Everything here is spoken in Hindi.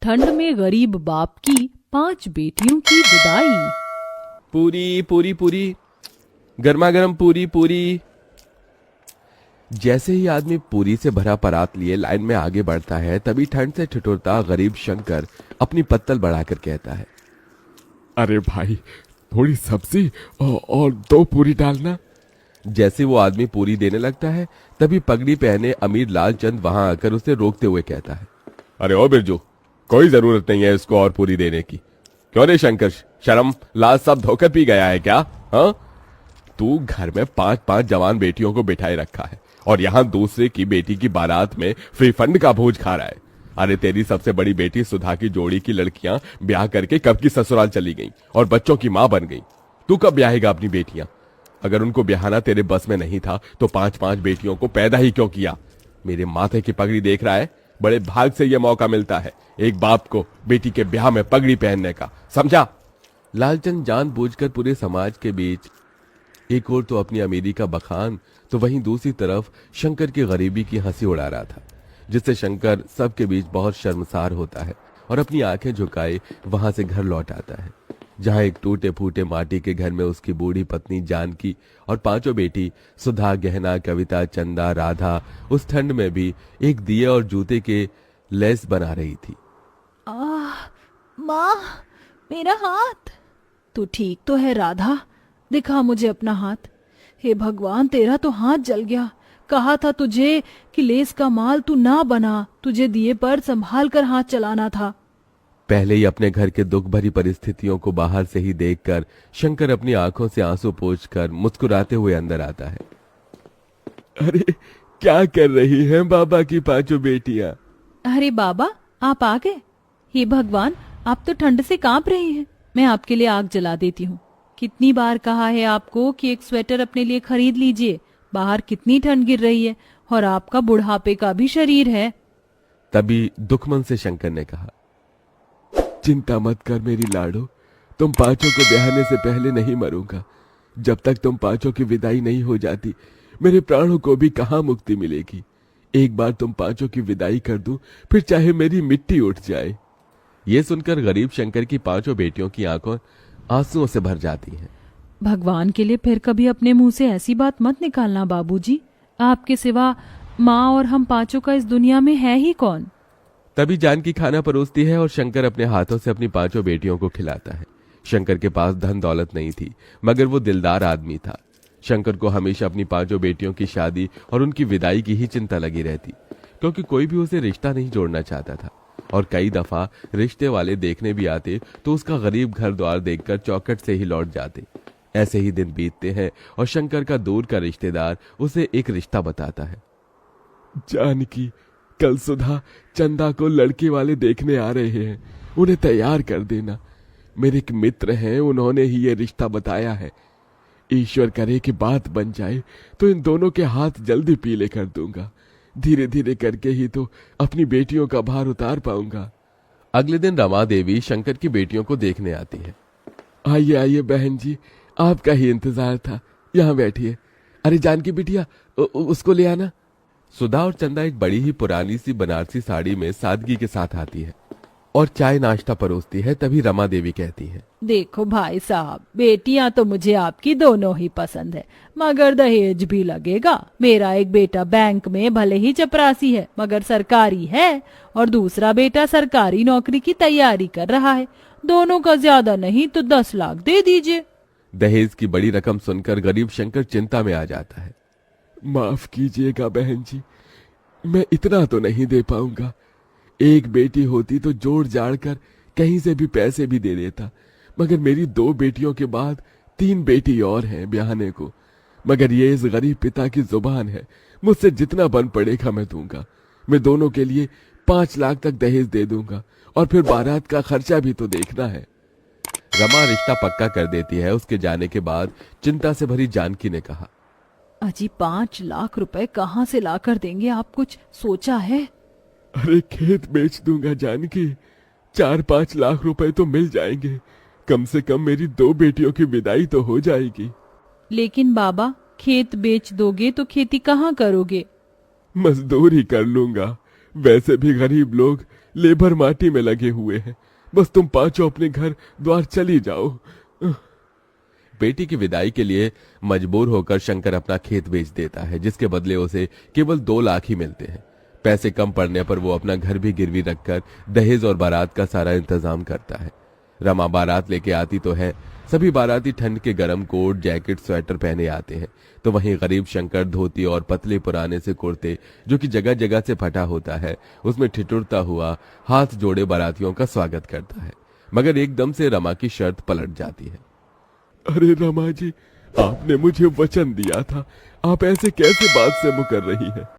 ठंड में गरीब बाप की 5 बेटियों की विदाई। पूरी पूरी पूरी, गर्मा गर्म पूरी पूरी। जैसे ही आदमी पूरी से भरा परात लिए लाइन में आगे बढ़ता है, तभी ठंड से ठिठुरता गरीब शंकर अपनी पत्तल बढ़ाकर कहता है, अरे भाई, थोड़ी सब्जी और 2 पूरी डालना। जैसे वो आदमी पूरी देने लगता है, तभी पगड़ी पहने अमीर लालचंद वहां आकर उसे रोकते हुए कहता है, अरे ओ बिरजू, कोई जरूरत नहीं है इसको और पूरी देने की। क्यों रे शंकर, शर्म लाज सब धोकर पी गया है क्या? हाँ, तू घर में 5-5 जवान बेटियों को बिठाए रखा है और यहाँ दूसरे की बेटी की बारात में फ्री फंड का भोज खा रहा है। अरे तेरी सबसे बड़ी बेटी सुधा की जोड़ी की लड़कियां ब्याह करके कब की ससुराल चली गईं और बच्चों की मां बन गईं। तू कब ब्याहेगा अपनी बेटियां? अगर उनको ब्याहना तेरे बस में नहीं था तो 5-5 बेटियों को पैदा ही क्यों किया? मेरे माथे की पगड़ी देख रहा है, बड़े भाग से यह मौका मिलता है एक बाप को बेटी के ब्याह में पगड़ी पहनने का, समझा? लालचंद जानबूझकर पूरे समाज के बीच एक और तो अपनी अमीरी का बखान, तो वहीं दूसरी तरफ शंकर की गरीबी की हंसी उड़ा रहा था, जिससे शंकर सबके बीच बहुत शर्मसार होता है और अपनी आंखें झुकाए वहां से घर लौट आता है, जहां एक टूटे फूटे माटी के घर में उसकी बूढ़ी पत्नी जानकी और 5 बेटी सुधा, गहना, कविता, चंदा, राधा उस ठंड में भी एक दिए और जूते के लेस बना रही थी। माँ, मेरा हाथ। तू ठीक तो है राधा? दिखा मुझे अपना हाथ। हे भगवान, तेरा तो हाथ जल गया। कहा था तुझे कि लेस का माल तू ना बना, तुझे दिए पर संभाल कर हाथ चलाना था। पहले ही अपने घर के दुख भरी परिस्थितियों को बाहर से ही देखकर शंकर अपनी आंखों से आंसू पोंछकर मुस्कुराते हुए अंदर आता है। अरे क्या कर रही हैं बाबा की 5 बेटियां? अरे बाबा, आप आ गए। हे भगवान, आप तो ठंड से कांप रही हैं। मैं आपके लिए आग जला देती हूँ। कितनी बार कहा है आपको कि एक स्वेटर अपने लिए खरीद लीजिए, बाहर कितनी ठंड गिर रही है और आपका बुढ़ापे का भी शरीर है। तभी दुखमन से शंकर ने कहा, चिंता मत कर मेरी लाडो, तुम 5 को ब्याहने से पहले नहीं मरूंगा। जब तक तुम 5 की विदाई नहीं हो जाती, मेरे प्राणों को भी कहां मुक्ति मिलेगी। एक बार तुम 5 की विदाई कर दूं, फिर चाहे मेरी मिट्टी उठ जाए। ये सुनकर गरीब शंकर की 5 बेटियों की आंखों आंसुओं से भर जाती हैं। भगवान के लिए फिर कभी अपने मुंह से ऐसी बात मत निकालना बाबूजी। आपके सिवा माँ और हम 5 का इस दुनिया में है ही कौन? तभी जानकी खाना परोसती है और शंकर अपने हाथों से अपनी 5 बेटियों को खिलाता है। शंकर के पास धन दौलत नहीं थी, मगर वो दिलदार आदमी था। शंकर को हमेशा अपनी 5 बेटियों की शादी और उनकी विदाई की ही चिंता लगी रहती, क्योंकि कोई भी उसे रिश्ता नहीं जोड़ना चाहता था और कई दफा रिश्ते वाले देखने भी आते तो उसका गरीब घर द्वार देखकर चौखट से ही लौट जाते। ऐसे ही दिन बीतते हैं और शंकर का दूर का रिश्तेदार उसे एक रिश्ता बताता है। जानकी, कल सुधा चंदा को लड़के वाले देखने आ रहे हैं, उन्हें तैयार कर देना। मेरे एक मित्र हैं, उन्होंने ही ये रिश्ता बताया है। ईश्वर करे कि बात बन जाए तो इन दोनों के हाथ जल्दी पीले कर दूंगा। धीरे धीरे करके ही तो अपनी बेटियों का भार उतार पाऊंगा। अगले दिन रमा देवी शंकर की बेटियों को देखने आती है। आइए आइए बहन जी, आपका ही इंतजार था, यहाँ बैठिए। अरे जानकी बिटिया, उसको ले आना। सुधा और चंदा एक बड़ी ही पुरानी सी बनारसी साड़ी में सादगी के साथ आती है और चाय नाश्ता परोसती है। तभी रमा देवी कहती है, देखो भाई साहब, बेटियां तो मुझे आपकी दोनों ही पसंद है, मगर दहेज भी लगेगा। मेरा एक बेटा बैंक में भले ही चपरासी है मगर सरकारी है, और दूसरा बेटा सरकारी नौकरी की तैयारी कर रहा है। दोनों का ज्यादा नहीं तो 10 लाख दे दीजिए। दहेज की बड़ी रकम सुनकर गरीब शंकर चिंता में आ जाता है। माफ कीजिएगा बहन जी, मैं इतना तो नहीं दे पाऊंगा। एक बेटी होती तो जोड़ जाड़ कर कहीं से भी पैसे भी दे देता, मगर मेरी 2 बेटियों के बाद 3 बेटी और हैं ब्याहने को। मगर ये इस गरीब पिता की जुबान है, मुझसे जितना बन पड़ेगा मैं दूंगा। मैं दोनों के लिए 5 लाख तक दहेज दे दूंगा और फिर बारात का खर्चा भी तो देखना है। रमा रिश्ता पक्का कर देती है। उसके जाने के बाद चिंता से भरी जानकी ने कहा, अजी 5 लाख रुपए कहाँ से लाकर देंगे आप? कुछ सोचा है? अरे खेत बेच दूंगा जानकी, 4-5 लाख रुपए तो मिल जाएंगे। कम से कम मेरी 2 बेटियों की विदाई तो हो जाएगी। लेकिन बाबा, खेत बेच दोगे तो खेती कहाँ करोगे? मजदूरी कर लूंगा। वैसे भी गरीब लोग लेबर माटी में लगे हुए हैं। बस तुम पांचों अपने घर द्वार चली जाओ। बेटी की विदाई के लिए मजबूर होकर शंकर अपना खेत बेच देता है, जिसके बदले उसे केवल 2 लाख ही मिलते हैं। पैसे कम पड़ने पर वो अपना घर भी गिरवी रखकर दहेज और बारात का सारा इंतजाम करता है। रमा बारात लेके आती तो है। सभी बाराती ठंड के गर्म कोट, जैकेट, स्वेटर पहने आते हैं, तो वहीं गरीब शंकर धोती और पतले पुराने से कुर्ते, जो कि जगह जगह से फटा होता है, उसमें ठिठुरता हुआ हाथ जोड़े बारातियों का स्वागत करता है। मगर एकदम से रमा की शर्त पलट जाती है। अरे रमा जी, आपने मुझे वचन दिया था, आप ऐसे कैसे बात से मुकर रही हैं?